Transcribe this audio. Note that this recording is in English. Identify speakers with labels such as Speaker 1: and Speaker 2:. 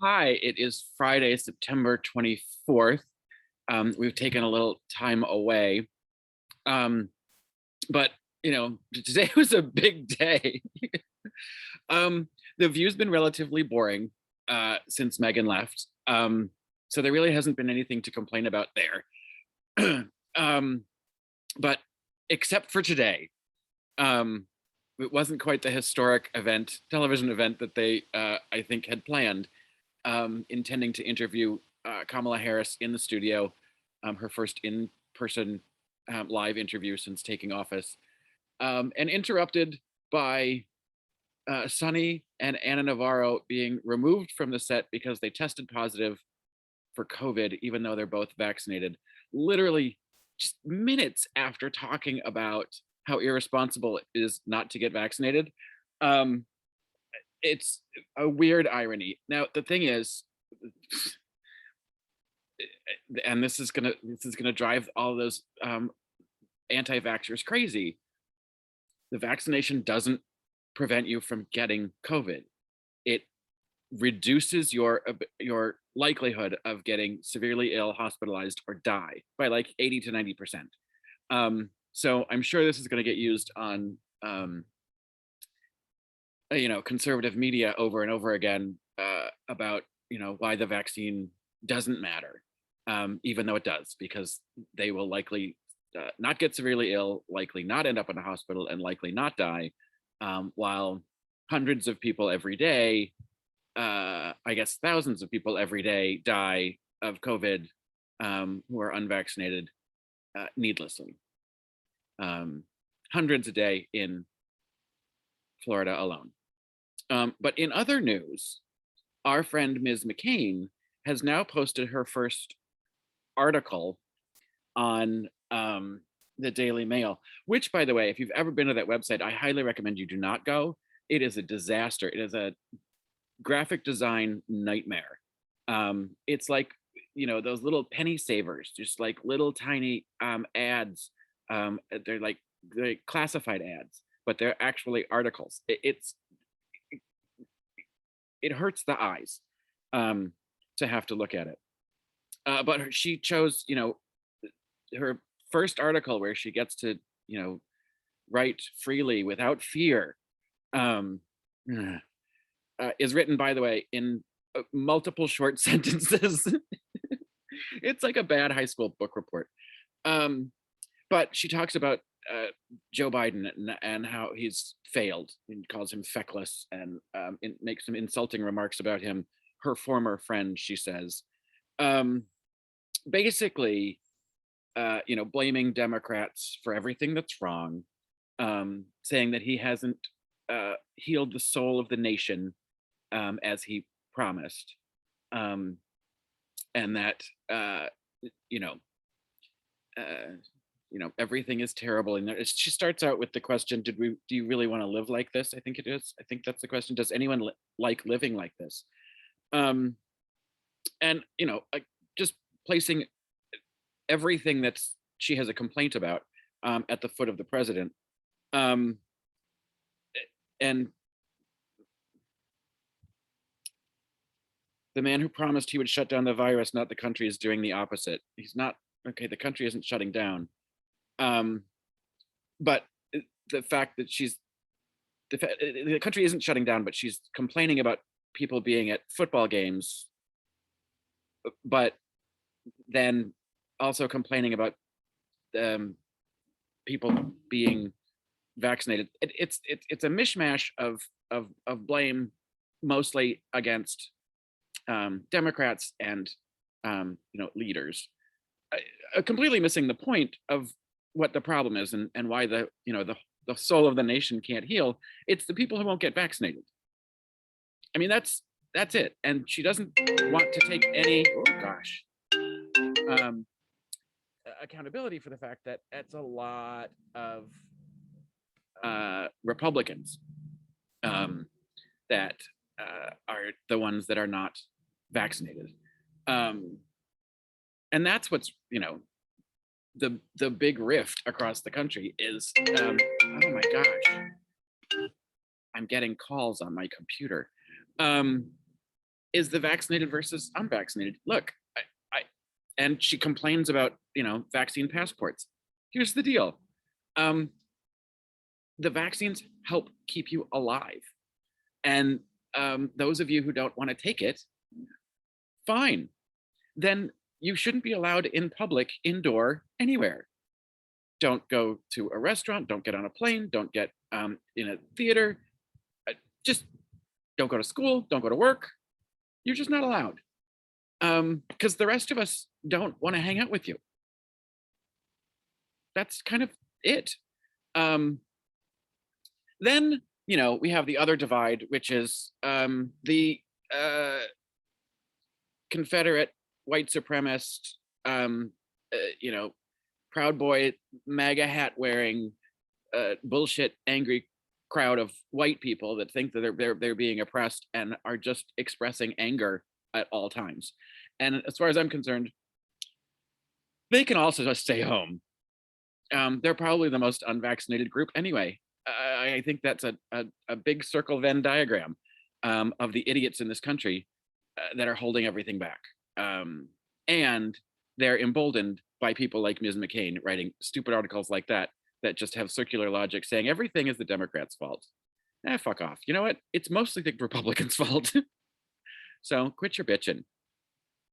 Speaker 1: Hi, it is Friday, September 24th. We've taken a little time away. Um, but today was a big day. um, the view's been relatively boring since Meghan left. So there really hasn't been anything to complain about there. um, but except for today, um, it wasn't quite the historic television event that they, I think, had planned. Intending to interview Kamala Harris in the studio, her first in-person live interview since taking office, and interrupted by Sonny and Anna Navarro being removed from the set because they tested positive for COVID, even though they're both vaccinated. Literally, just minutes after talking about how irresponsible it is not to get vaccinated. Um, it's a weird irony. Now, the thing is, and this is gonna drive all those anti-vaxxers crazy. The vaccination doesn't prevent you from getting COVID. It reduces your likelihood of getting severely ill, hospitalized, or die by like 80 to 90%. So I'm sure this is going to get used on conservative media over and over again about why the vaccine doesn't matter, even though it does, because they will likely not get severely ill, likely not end up in a hospital, and likely not die, while hundreds of people every day, I guess thousands of people every day, die of COVID who are unvaccinated needlessly. Hundreds a day in Florida alone. But in other news, our friend Ms. McCain has now posted her first article on the Daily Mail, which, by the way, if you've ever been to that website, I highly recommend you do not go. It is a disaster. It is a graphic design nightmare. It's like, those little penny savers, just like little tiny ads. They're like classified ads, but they're actually articles. It hurts the eyes to have to look at it. But she chose, her first article where she gets to, write freely without fear, is written, by the way, in multiple short sentences. It's like a bad high school book report. But she talks about Joe Biden and how he's failed, and calls him feckless, and makes some insulting remarks about him. Her former friend, she says, basically, blaming Democrats for everything that's wrong, saying that he hasn't healed the soul of the nation as he promised, and that you know everything is terrible. And she starts out with the question, do you really want to live like this? I think it is. I think that's the question. Does anyone like living like this? And just placing everything that she has a complaint about at the foot of the president. And the man who promised he would shut down the virus, not the country, is doing the opposite. He's not. Okay, the country isn't shutting down. But the fact that the country isn't shutting down, but she's complaining about people being at football games, but then also complaining about people being vaccinated. It's a mishmash of blame, mostly against Democrats and leaders, completely missing the point of what the problem is, and why the soul of the nation can't heal. It's the people who won't get vaccinated. I mean, that's it. And she doesn't want to take any accountability for the fact that it's a lot of Republicans that are the ones that are not vaccinated. And that's what's the big rift across the country is, oh my gosh, I'm getting calls on my computer. is the vaccinated versus unvaccinated. Look, and she complains about, vaccine passports. Here's the deal. The vaccines help keep you alive. And those of you who don't want to take it, fine. Then you shouldn't be allowed in public, indoor, anywhere. Don't go to a restaurant, don't get on a plane, don't get in a theater, just don't go to school, don't go to work. You're just not allowed. Because the rest of us don't want to hang out with you. That's kind of it. Then, we have the other divide, which is the Confederate white supremacist, Proud Boy, MAGA hat wearing, bullshit, angry crowd of white people that think that they're being oppressed and are just expressing anger at all times. And as far as I'm concerned, they can also just stay home. They're probably the most unvaccinated group anyway. I think that's a big circle Venn diagram of the idiots in this country that are holding everything back. And they're emboldened by people like Ms. McCain writing stupid articles like that just have circular logic saying everything is the Democrats' fault. Fuck off. You know what? It's mostly the Republicans' fault. So quit your bitching.